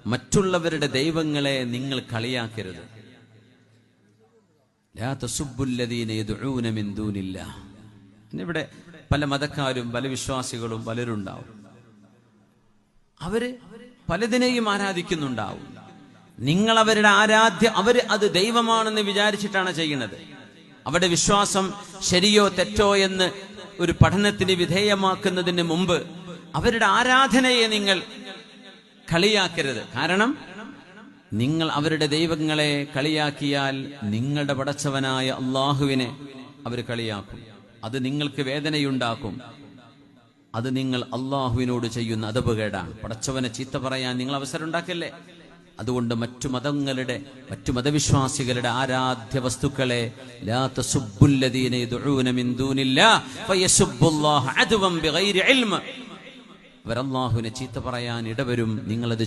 മറ്റുള്ളവരുടെ ദൈവങ്ങളെ നിങ്ങൾ കളിയാക്കരുത്. ലാ തസുബ്ബുല്ലദീന യദ്ഊന മിൻ ദൂനില്ലാഹ്. ഇവിടെ പല മതക്കാരും പല വിശ്വാസികളും പലരുണ്ടാവും. അവര് പലതിനെയും ആരാധിക്കുന്നുണ്ടാവും. നിങ്ങൾ അവരുടെ അവർ അത് ദൈവമാണെന്ന് വിചാരിച്ചിട്ടാണ് ചെയ്യുന്നത്. അവരുടെ വിശ്വാസം ശരിയോ തെറ്റോ എന്ന് ഒരു പഠനത്തിന് വിധേയമാക്കുന്നതിന് മുമ്പ് അവരുടെ ആരാധനയെ നിങ്ങൾ കളിയാക്കരുത്. കാരണം നിങ്ങൾ അവരുടെ ദൈവങ്ങളെ കളിയാക്കിയാൽ നിങ്ങളുടെ പടച്ചവനായ അള്ളാഹുവിനെ അവർ കളിയാക്കും. അത് നിങ്ങൾക്ക് വേദനയുണ്ടാക്കും. അത് നിങ്ങൾ അള്ളാഹുവിനോട് ചെയ്യുന്ന അദബുകേടാണ്. പടച്ചവനെ ചീത്ത പറയാൻ നിങ്ങൾ അവസരം ഉണ്ടാക്കല്ലേ. അതുകൊണ്ട് മറ്റു മതവിശ്വാസികളുടെ ആരാധ്യ വസ്തുക്കളെ ലാ തസുബ്ബുല്ലദീന യദ്ഊന മിൻ ദൂനില്ലാഹ് ഫയസുബ്ബുല്ലാഹ അദ്വൻ ബിഗൈരി ഇൽമ, അവർ അല്ലാഹുവിനെ ചീത്ത പറയാൻ ഇടവരും. നിങ്ങളത്